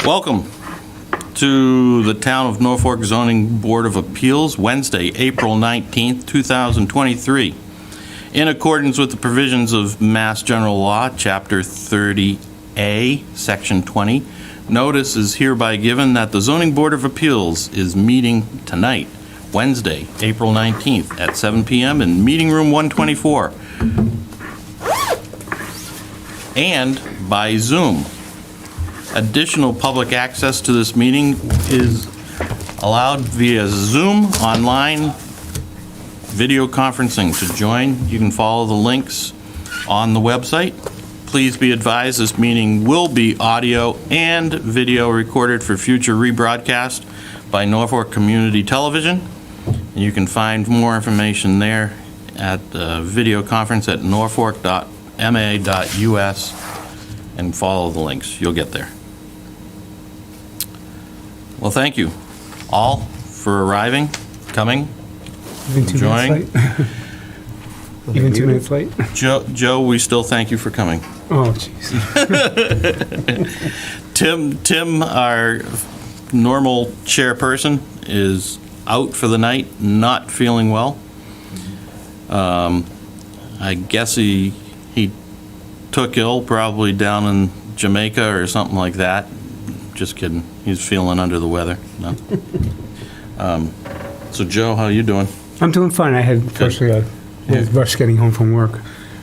Welcome to the Town of Norfolk Zoning Board of Appeals, Wednesday, April 19th, 2023. In accordance with the provisions of Mass General Law, Chapter 30A, Section 20, notice is hereby given that the Zoning Board of Appeals is meeting tonight, Wednesday, April 19th at 7 p.m. in Meeting Room 124 and by Zoom. Additional public access to this meeting is allowed via Zoom, online, video conferencing. To join, you can follow the links on the website. Please be advised this meeting will be audio and video recorded for future rebroadcast by Norfolk Community Television. And you can find more information there at the video conference at norfolk.ma.us and follow the links. You'll get there. Well, thank you all for arriving, coming, Even 2 enjoying. minutes late. Even 2 minutes late. Joe, we still thank you for coming. Oh, jeez. Tim, our normal chairperson, is out for the night, not feeling well. I guess he took ill, probably down in Jamaica or something like that. Just kidding. He's feeling under the weather. No. So Joe, how you doing? I'm doing fine. I had firstly a rush getting home from work.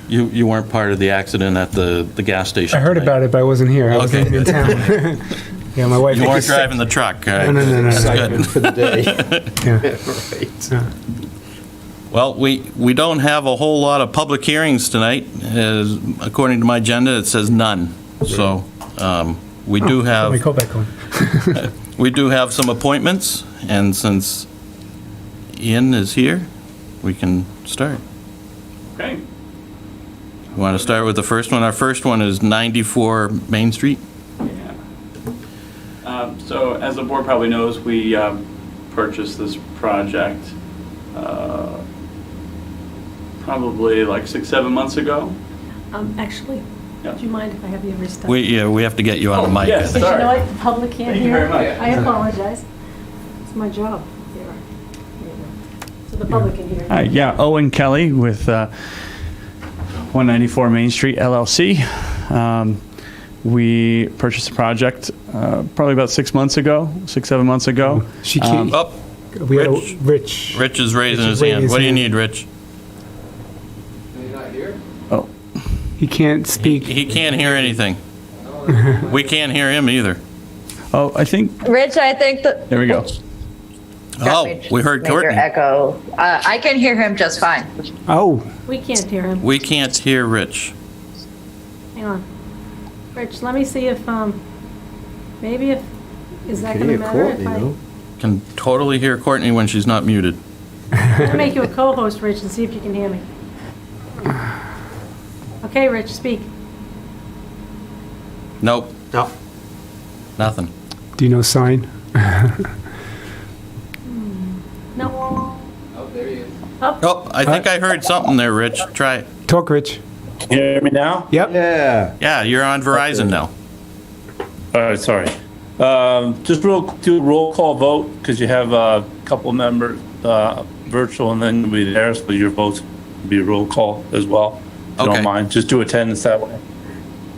You weren't part of the accident at the gas station. I heard tonight. about it, but I wasn't here. I was Okay. in town. Yeah, my wife. You weren't driving the truck, right? No. That's Excitement good. For the day. Yeah. Right. Well, we don't have a whole lot of public hearings tonight. According to my agenda, it says none. So we do have My coat back on. we do have some appointments, and since Ian is here, we can start. Okay. You want to start with the first one? Our first one is 94 Main Street. Yeah. So as the board probably knows, we purchased this project probably like 6-7 months ago. Actually, Yeah. do you mind if I have you restart? We have to get you on the mic. yes. I think. Because you know Sorry. what, the public can't Thank you hear. very much. I apologize. It's my job here. Here you go. So the public can hear. Yeah, Owen Kelly with 194 Main Street, LLC. We purchased the project probably about 7 months ago. She can't. Up. We had Rich. Rich. Rich is raising Rich his is raising hand. his What do you hand. need, Rich? Oh, He can't speak. He can't hear anything. We can't hear him either. oh, I think, Rich, I think that. there we go. Oh, we heard Major Courtney. echo. I can hear him just fine. Oh, We can't hear him. We can't hear Rich. Hang on. Rich, let me see if, maybe if, is that Can gonna hear matter Courtney, if I, though. Can totally hear Courtney when she's not muted. I'm gonna make you a co-host, Rich, and see if you can hear me. Okay, Rich, speak. Nope, No. nothing. do you know sign? No. Oh, I think I heard something there, Rich. Try it. Talk, Rich. Can you hear me now? Yep. Yeah. Yeah, you're on Verizon now. All right, sorry. Just do a roll call vote because you have a couple members virtual and then you'll be there, so your votes will be roll call as well. If you Okay. don't mind, just do attendance that way.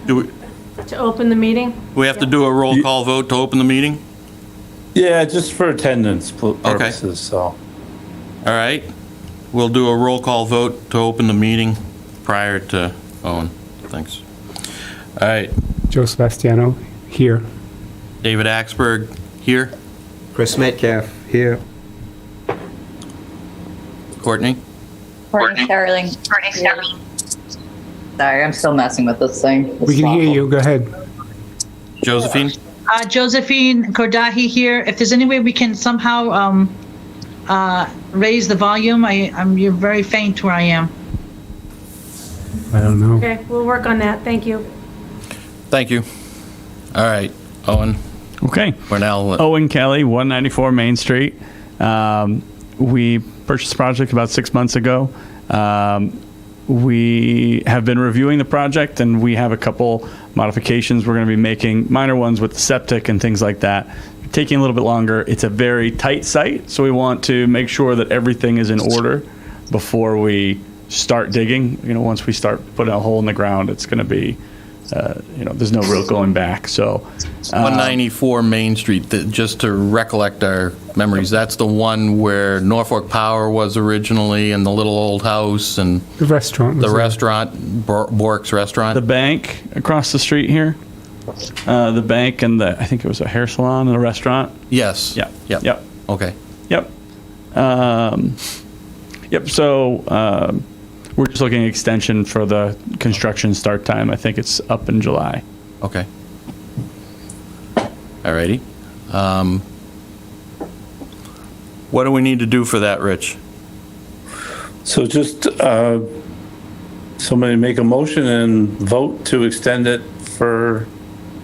Do To open the meeting? we have to do a roll call vote to open the meeting? Yeah, just for attendance purposes, so. All right. We'll do a roll call vote to open the meeting prior to Owen. Thanks. All right. Joe Sebastiano here. David Axberg here. Chris Metcalf here. Courtney? Courtney Sterling. Sorry, I'm still messing with this thing. We can hear you. Go ahead. Josephine? Josephine Kordahi here. If there's any way we can somehow raise the volume, you're very faint where I am. I don't know. Okay, we'll work on that. Thank you. Thank you. All right, Owen. Okay. We're now. Owen Kelly, 194 Main Street. We purchased the project about 6 months ago. We have been reviewing the project, and we have a couple modifications we're going to be making, minor ones with the septic and things like that. Taking a little bit longer. It's a very tight site, so we want to make sure that everything is in order before we start digging. You know, once we start putting a hole in the ground, it's going to be, there's no real going back. So 194 Main Street, just to recollect our memories, that's the one where Norfolk Power was originally, and the little old house, and The restaurant. the restaurant, Bork's Restaurant. the bank across the street here, the bank and I think it was a hair salon and a restaurant. Yes. Yeah. Yep. Yep. Okay. Yep. Yep. So we're just looking at extension for the construction start time. I think it's up in July. Okay. All righty. What do we need to do for that, Rich? So just somebody make a motion and vote to extend it for,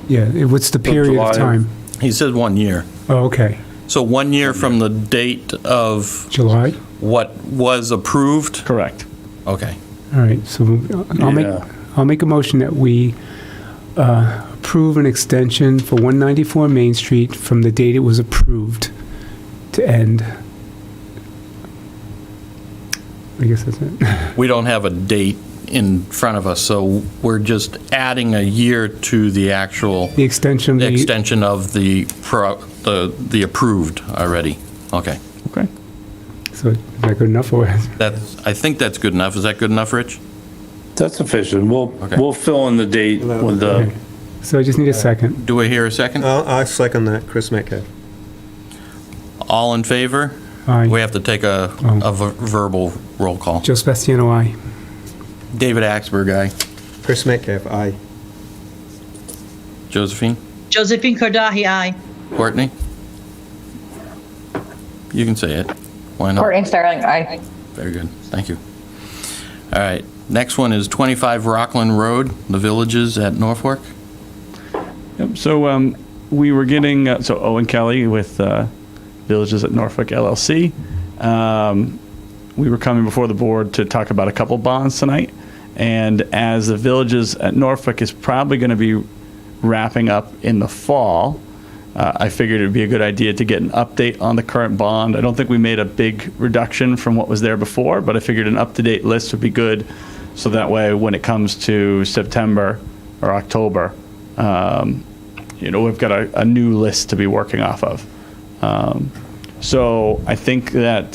Yeah, what's the period July. of time? He said 1 year. Oh, okay. So 1 year from the date of July? what was approved? Correct. Okay. All right, so Yeah. I'll make a motion that we approve an extension for 194 Main Street from the date it was approved to end. I guess that's it. We don't have a date in front of us, so we're just adding a year to the actual The extension, extension of the approved already. Okay. Okay. so is that good enough or? I think that's good enough. Is that good enough, Rich? that's sufficient. Okay. We'll fill in the date with the, Okay. So I just need a second. Do I hear a second? I second that, Chris Metcalf. All in favor? Aye. We have to take a verbal roll call. Joe Sebastiano, aye. David Axberg, aye. Chris Metcalf, aye. Josephine? Josephine Kordahi, aye. Courtney? You can say it. Why not? Courtney Sterling, aye. Very good. Thank you. All right. Next one is 25 Rockland Road, the Villages at Norfolk. Yep. So we were getting Owen Kelly with Villages at Norfolk LLC. We were coming before the board to talk about a couple bonds tonight, and as the Villages at Norfolk is probably going to be wrapping up in the fall, I figured it would be a good idea to get an update on the current bond. I don't think we made a big reduction from what was there before, but I figured an up-to-date list would be good, so that way when it comes to September or October, we've got a new list to be working off of. So I think that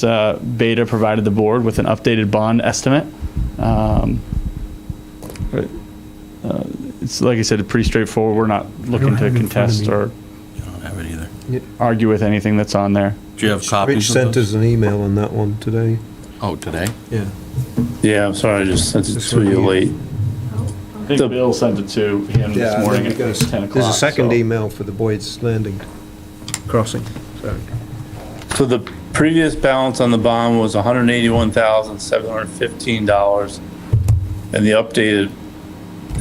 Beta provided the board with an updated bond estimate. It's, like I said, pretty straightforward. We're not looking to have it in front of contest me. or I don't have it either. argue with anything that's on there. Do you have Rich copies of sent those? us an email on that one today. Oh, today? Yeah. yeah, I'm sorry, I just sent it This to one you here. late. I think Bill sent it to him Yeah, this morning and at then we got 10 o'clock. There's a second so- email for the Boyd's Landing crossing. Sorry. So the previous balance on the bond was $181,715, and the updated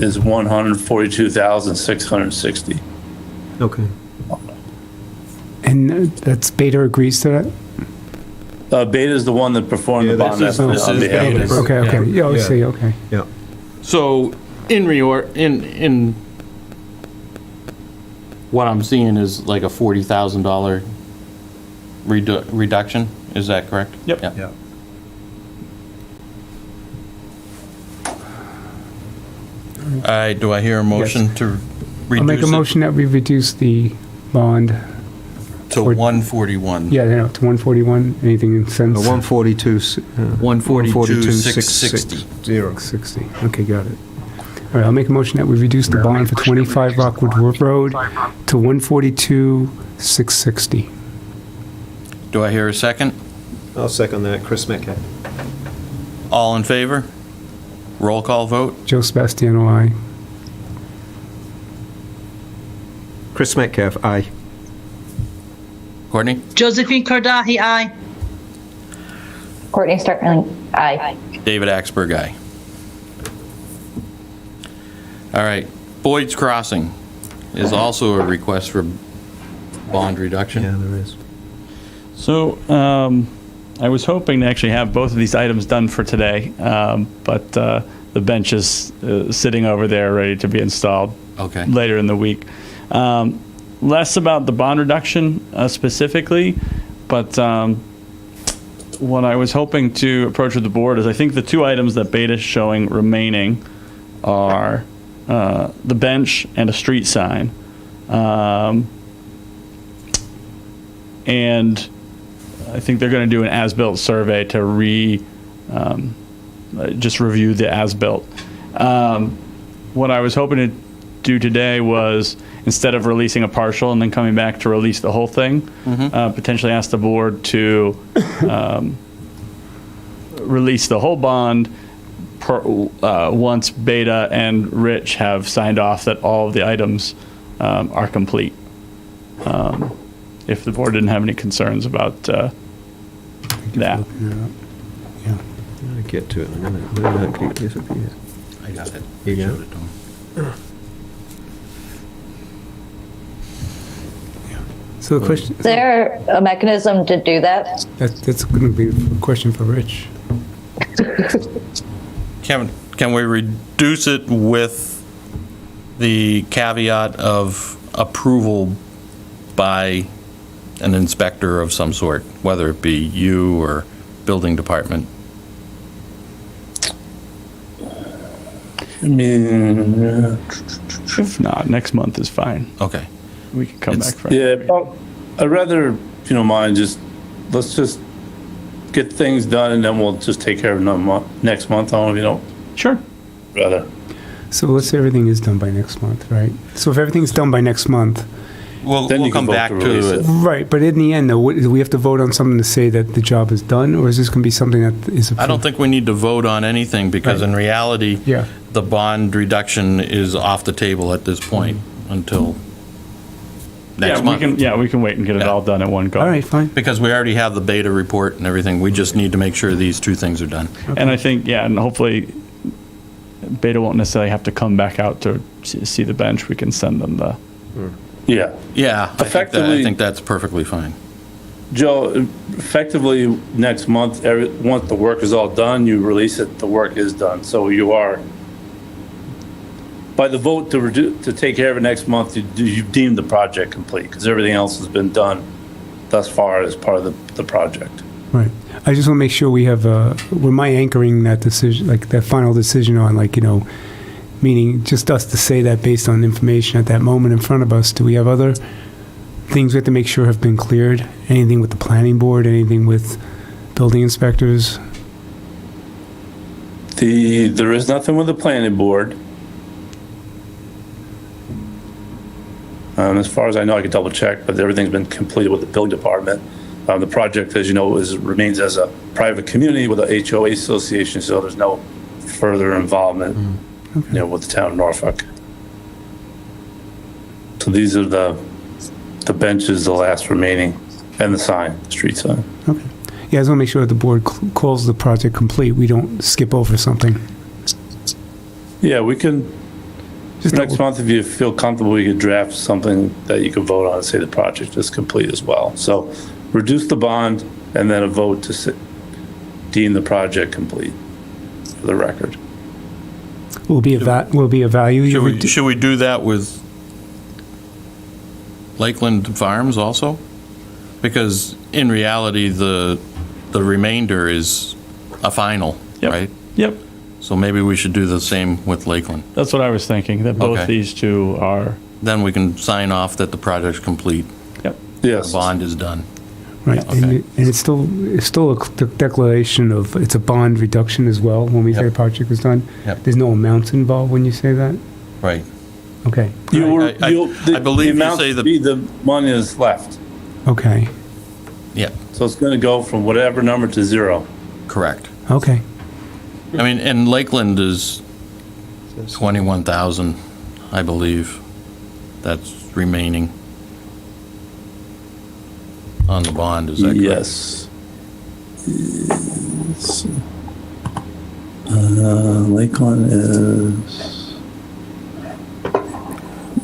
is $142,660. Okay. And that's Beta agrees to that? Beta is the one that performed the Yeah, bond this is- estimate this on is behalf of Beta's. the Okay, okay. Yeah, I Yeah. see, okay. Yeah. So in what I'm seeing is like a $40,000 reduction. Is that correct? Yep. Yeah. Yeah. All right, do I hear a motion to reduce I'll make a it motion that we reduce the bond, to 141? yeah, no, to 141, anything in cents? 142. 142,660. 60. Okay, got it. All right, I'll make a motion that we reduce the bond for 25 Rockwood Road to 142,660. Do I hear a second? I'll second that, Chris Metcalf. All in favor? Roll call vote? Joe Sebastiano, aye. Chris Metcalf, aye. Courtney? Josephine Kordahi, aye. Courtney Sterling, aye. David Axberg, aye. All right, Boyd's Crossing is also a request for bond reduction. Yeah, there is. So I was hoping to actually have both of these items done for today, but the bench is sitting over there ready to be installed. Okay. later in the week. Less about the bond reduction specifically, but what I was hoping to approach with the board is I think the two items that Beta's showing remaining are the bench and a street sign. And I think they're going to do an as-built survey to just review the as-built. What I was hoping to do today was, instead of releasing a partial and then coming back to release the whole thing, potentially ask the board to release the whole bond once Beta and Rich have signed off that all of the items are complete. If the board didn't have any concerns about that. Yeah. I'll get to it in a minute. Where did that disappear? I got it. You got Showed it? to him. So the question, Is there a mechanism to do that? that's going to be a question for Rich. Can we reduce it with the caveat of approval by an inspector of some sort, whether it be you or building department? I mean, If not, next month is fine. Okay. We can come It's- back for yeah, I'd rather, if you don't mind, let's just get things done and then we'll just take care of them next month on, if you don't, Sure. rather. So let's say everything is done by next month, right? So if everything's done by next month, We'll Then you come can vote back to release to it. it. right, but in the end, though, do we have to vote on something to say that the job is done, or is this going to be something that is approved? I don't think we need to vote on anything because in reality, Yeah. the bond reduction is off the table at this point until next month. We can wait and get it Yeah. all done at one go. All right, fine. Because we already have the Beta report and everything. We just need to make sure these two things are done. And I think, and hopefully Beta won't necessarily have to come back out to see the bench. We can send them the, Yeah. Yeah, I Effectively- think that's perfectly fine. Joe, effectively, next month, once the work is all done, you release it, the work is done. So you are, by the vote to take care of it next month, you've deemed the project complete, because everything else has been done thus far as part of the project. Right. I just want to make sure we have, where am I anchoring that decision, like that final decision on, like, meaning just us to say that based on information at that moment in front of us? Do we have other things we have to make sure have been cleared? Anything with the planning board, anything with building inspectors? There is nothing with the planning board. As far as I know, I can double check, but everything's been completed with the building department. The project, as you know, remains as a private community with a HOA association, so there's no further involvement, with the town of Norfolk. So these are the benches, the last remaining, and the sign, street sign. Okay. Yeah, I just want to make sure that the board calls the project complete. We don't skip over something. Yeah, we can, Just next month, if you feel comfortable, we could draft something that you can vote on and say the project is complete as well. So reduce the bond and then a vote to deem the project complete for the record. will be a value. Should we do that with Lakeland Farms also? Because in reality, the remainder is a final, Yep. right? yep. So maybe we should do the same with Lakeland. That's what I was thinking, that both Okay. these two are, Then we can sign off that the project's complete, yep. the Yes. bond is done. Right, Okay. and it's still a declaration of, it's a bond reduction as well, when we say Yep. the project was done? Yep. There's no amounts involved when you say that? Right. Okay, I believe you the say amount the- the money is left. okay, Yeah, So it's going to go from whatever number to zero. correct. okay. I mean, and Lakeland is 21,000, I believe, that's remaining on the bond, is that correct? Yes. Lakeland is.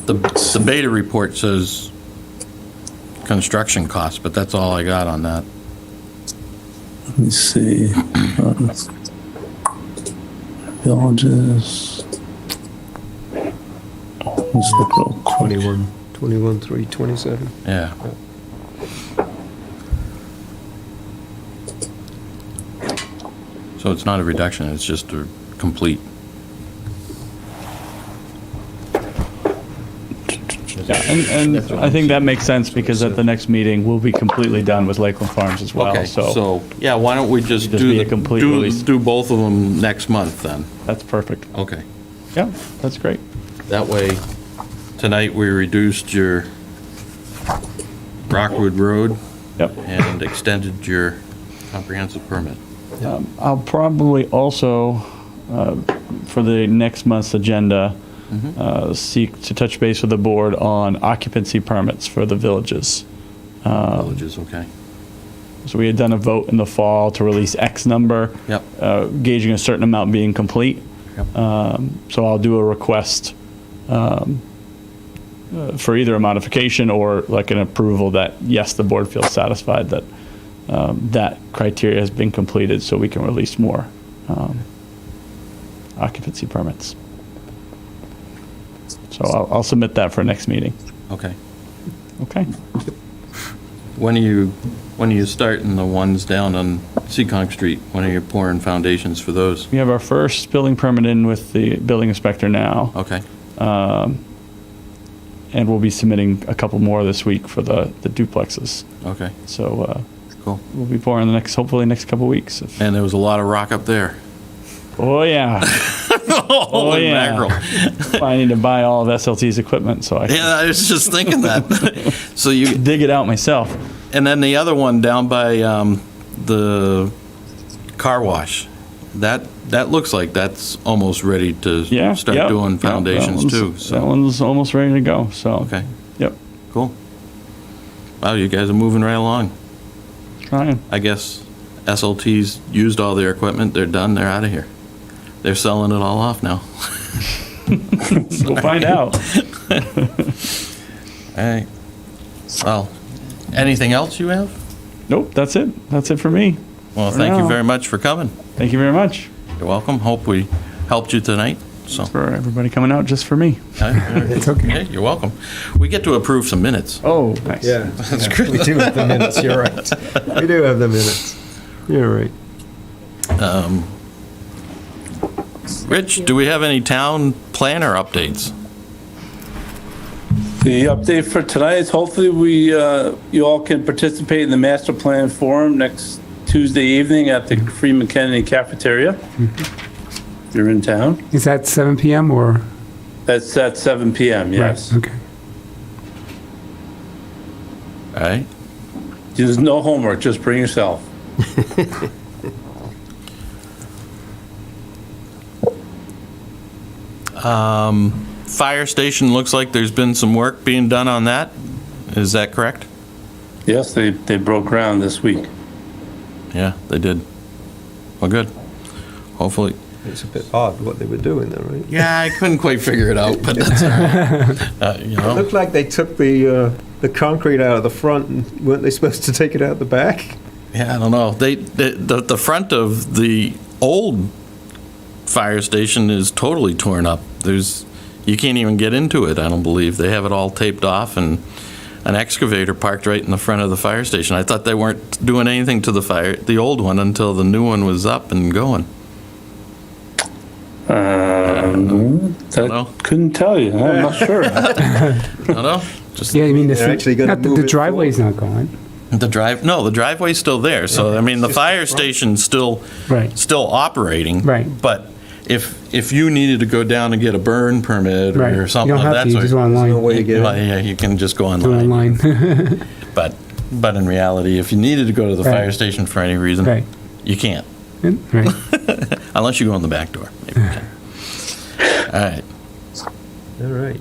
The Beta report says construction costs, but that's all I got on that. Let me see. Villages. Let's look real quick. 21/3/27. Yeah. So it's not a reduction, it's just a complete. Yeah, and I think that makes sense because at the next meeting, we'll be completely done with Lakeland Farms as well, Okay, so so, yeah, why don't we just Just be a complete release. do both of them next month then? that's perfect. Okay. Yeah, that's great. That way, tonight we reduced your Rockwood Road Yep. and extended your comprehensive permit. I'll probably also, for the next month's agenda, seek to touch base with the board on occupancy permits for the villages. Villages, okay. So we had done a vote in the fall to release X number, Yep. gauging a certain amount being complete. Yep. So I'll do a request for either a modification or like an approval that, yes, the board feels satisfied that that criteria has been completed so we can release more occupancy permits. So I'll submit that for next meeting. Okay. Okay. When are you starting the ones down on Seekonk Street? When are you pouring foundations for those? We have our first building permit in with the building inspector now. Okay. And we'll be submitting a couple more this week for the duplexes. Okay. So Cool. we'll be pouring hopefully next couple weeks. And there was a lot of rock up there. Oh, yeah. Holy yeah. mackerel. I need to buy all of SLT's equipment so I can Yeah, I was just thinking that. So you, dig it out myself. and then the other one down by the car wash, that looks like that's almost ready to Yeah. start yep, doing yep, foundations that too. one's- So That one's almost ready to go, so. okay, Yep, cool. Wow, you guys are moving right along. trying. I guess SLT's used all their equipment. They're done. They're out of here. They're selling it all off now. We'll find out. All right. Well, anything else you have? Nope, that's it. That's it for me. Well, For thank you now. very much for coming. Thank you very much You're welcome. Hope we helped you tonight. So, for everybody coming out just for me. It's okay. yeah, you're welcome. We get to approve some minutes. Oh, nice. Yeah, That's great. we do have the minutes, you're right. We do have the minutes. You're right. Rich, do we have any town planner updates? The update for tonight is hopefully you all can participate in the master plan forum next Tuesday evening at the Freeman Kennedy Cafeteria. If you're in town. Is that 7 p.m. or? That's at 7 p.m., yes. Right, okay. All right. There's no homework, just bring yourself. Fire station, looks like there's been some work being done on that. Is that correct? Yes, they broke ground this week. Yeah, they did. Well, good. Hopefully. It's a bit odd what they were doing there, right? Yeah, I couldn't quite figure it out, but that's all right. You It know, looked like they took the concrete out of the front, and weren't they supposed to take it out the back? yeah, I don't know. The front of the old fire station is totally torn up. You can't even get into it, I don't believe. They have it all taped off and an excavator parked right in the front of the fire station. I thought they weren't doing anything to the old one until the new one was up and going. That couldn't tell you. I'm not sure. I don't know. Just Yeah, I mean, They're actually gonna move the it driveway's not gone. the driveway's still there. So, I mean, the fire station's still Right. operating. Right. But if you needed to go down and get a burn permit Right. or You something don't of have that to, you just sort, go There's no online. way to get well, it. yeah, you can just go Do it online. online. But in reality, if you needed to go to the Right. fire station for any reason, Right. you can't. Right. Unless you go in the back door. Maybe you can. All right. All right.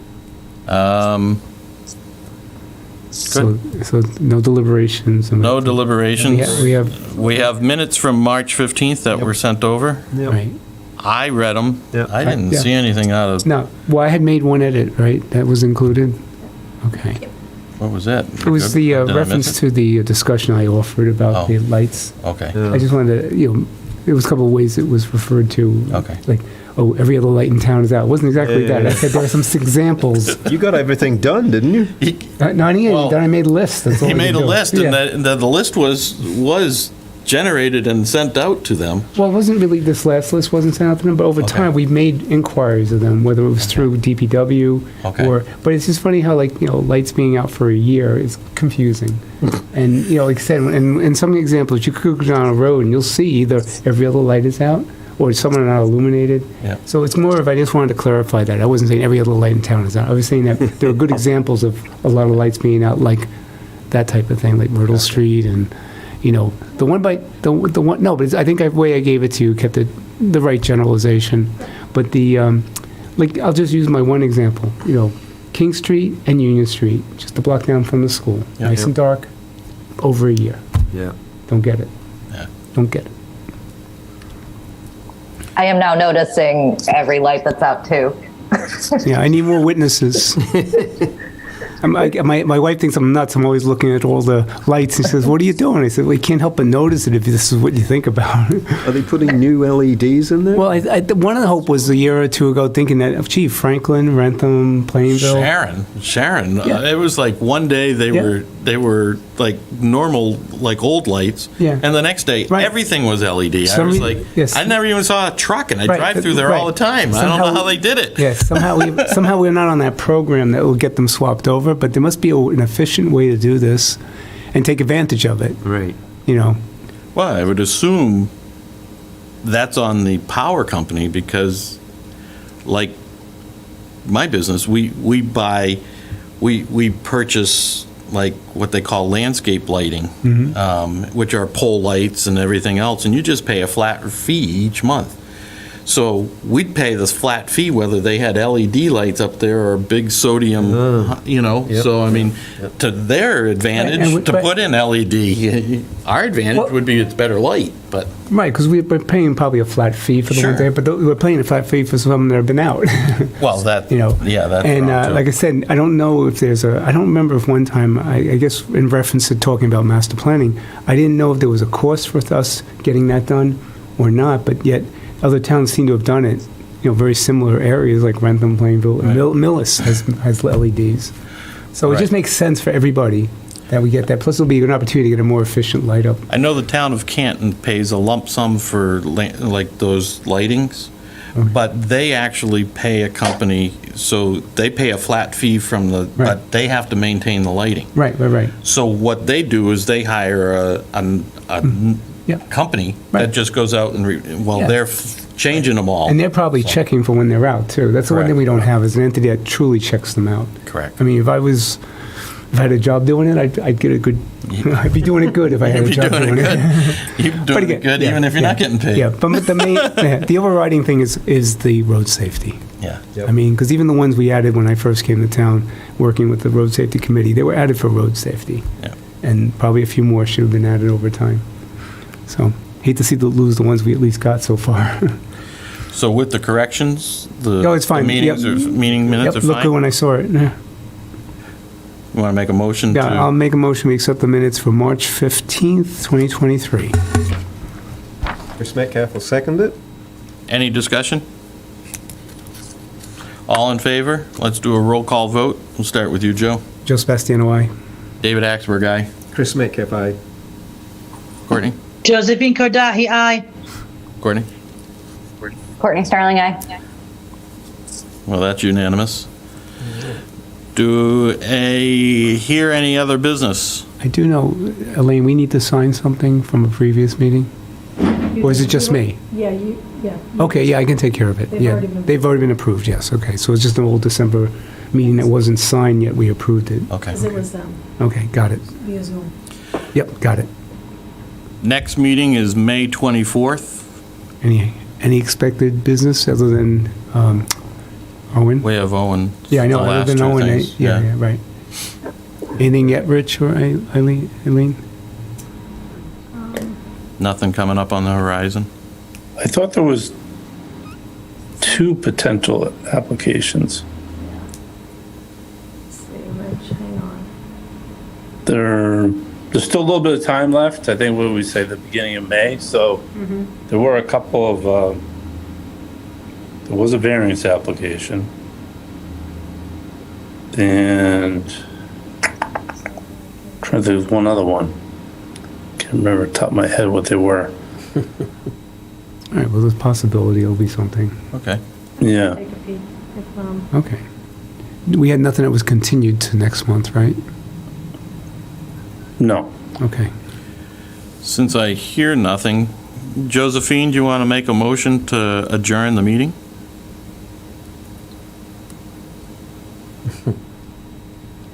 So no deliberations. No deliberations. We have, minutes from March 15th that were sent over. Yep. right. I read them. Yep. I didn't Yeah. see anything out of, No, well, I had made one edit, right? That was included? Okay. what was that? It was the Did I miss reference it? to the discussion I offered about Oh. the lights. Okay. Yeah. I just wanted to, There was a couple of ways it was referred to. Okay. Like, oh, every other light in town is out. It wasn't exactly that. I said there are some examples. You got everything done, didn't you? No, I didn't. Well, Then I made a list. That's all He I made could a do. list, Yeah. and the list was generated and sent out to them. Well, it wasn't really, this last list wasn't sent out to them, but over Okay. time, we made inquiries of them, whether it was through DPW Okay. or, but it's just funny how, like, lights being out for a year is confusing. And, like I said, in some examples, you could go down a road and you'll see either every other light is out or some are not illuminated. Yeah. So it's more of, I just wanted to clarify that. I wasn't saying every other light in town is out. I was saying that there are good examples of a lot of lights being out, like that type of thing, like Myrtle Street and, the one by, the one, no, but I think the way I gave it to you kept it the right generalization. But like, I'll just use my one example, King Street and Union Street, just a block down from the school, Yeah. nice and dark, over a year. Yeah. Don't get it. Yeah. Don't get it. I am now noticing every light that's out too. Yeah, I need more witnesses. My wife thinks I'm nuts. I'm always looking at all the lights and she says, "What are you doing?" I said, "Well, you can't help but notice it if this is what you think about." Are they putting new LEDs in there? Well, one of the hope was a year or two ago thinking that, gee, Franklin, Rentham, Plainville. Sharon. Yeah. It was like one day they were like normal, like old lights. Yeah. And the next day, Right. everything was LED. I Some was re- like, yes. I never even saw a truck, and I Right, drive through there all the right. time. I don't Somehow- know how they did it. Yes, somehow we're not on that program that will get them swapped over, but there must be an efficient way to do this and take advantage of it, Right. Well, I would assume that's on the power company because, like my business, we purchase like what they call landscape lighting, which are pole lights and everything else, and you just pay a flat fee each month. So we'd pay this flat fee whether they had LED lights up there or big sodium, Yep. So, I mean, to their advantage, Right, and to put in LED, our advantage would be it's better light, but, Right, because we're paying probably a flat fee for the Sure. ones there, but we're paying a flat fee for some that have been out. well, that, yeah, that's And wrong, too. like I said, I don't know if I don't remember if one time, I guess in reference to talking about master planning, I didn't know if there was a cost for us getting that done or not, but yet other towns seem to have done it, very similar areas like Rentham, Plainville, and Right. Millis has LEDs. So it just Right. makes sense for everybody that we get that. Plus it'll be an opportunity to get a more efficient light up. I know the town of Canton pays a lump sum for like those lightings, but they actually pay a company, so they pay a flat fee from the, Right. but they have to maintain the lighting. Right. So what they do is they hire a Yeah. company Right. that just goes out and, Yeah. they're changing them all. And they're probably checking for when they're out, too. That's the one thing we don't Correct. have, is an entity that truly checks them out. Correct. I mean, if I had a job doing it, I'd get a good, I'd be doing it good if I had You'd a be job doing doing it it. You're But doing again, it good yeah, even if you're not getting paid. Yeah, but the main, the overriding thing is the road safety. Yeah. Yep. I mean, because even the ones we added when I first came to town, working with the road safety committee, they were added for road safety. Yeah. And probably a few more should have been added over time. So, hate to lose the ones we at least got so far. So with the corrections, No, it's fine. the meetings Yep. meeting minutes Yep, are look good fine? when I saw it. Yeah. You want to make a motion Yeah, I'll to, make a motion, we accept the minutes for March 15th, 2023. Chris Metcalf will second it. any discussion? All in favor? Let's do a roll call vote. We'll start with you, Joe. Joe Sebastiano, aye. David Axberg, aye. Chris Metcalf, aye. Courtney? Josephine Kordahi, aye. Courtney? Courtney Starling, aye. Well, that's unanimous. Do I hear any other business? I do know, Elaine, we need to sign something from a previous meeting? Or is it just me? Yeah. Okay, yeah, I can take care of it. They've Yeah, already been- they've already been approved, yes, okay. So it's just an old December meeting that wasn't signed yet, we approved it. Okay. Because it was Okay, got it. via Zoom. Yep, got it. Next meeting is May 24th. Any expected business other than Owen? We have Owen. Yeah, I know, the other last than two Owen, things. yeah, right. Anything yet, Rich or Eileen? Nothing coming up on the horizon? I thought there was 2 potential applications. Let's see, Rich, hang on. They're there's still a little bit of time left. I think, what did we say, the beginning of May? So there were a couple of, there was a variance application. And trying to think, there was one other one. Can't remember off the top of my head what they were. All right, well, there's a possibility it'll be something. Okay. Yeah. Take a peek. If, Okay. We had nothing that was continued to next month, right? No. Okay. Since I hear nothing, Josephine, do you want to make a motion to adjourn the meeting?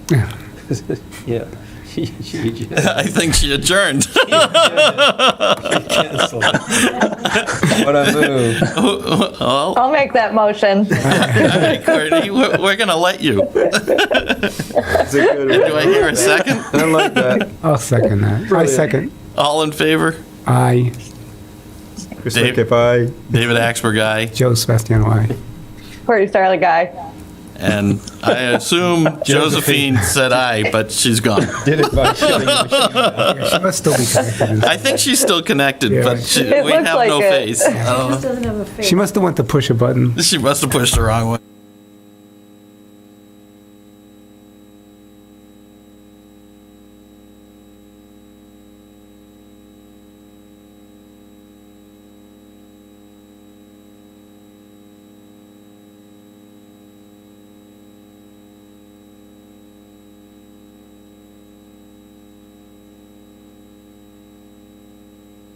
Yeah. Yeah. I think she adjourned. What a move. Well, I'll make that motion. all right, Courtney, we're going to let you. It's a good Do I hear a second? I like that. I'll second that. I Brilliant. second. All in favor? Aye. Chris Dave? Lickett, aye. David Axberg, aye. Joe Sebastiano, aye. Pretty Starley guy. And I assume Josephine said aye, but she's gone. Did it by showing the machine. She must still be connected. I think she's still connected, Yeah. but It we looks have like no it. face. Just doesn't have a face. She must have went to push a button. She must have pushed the wrong one.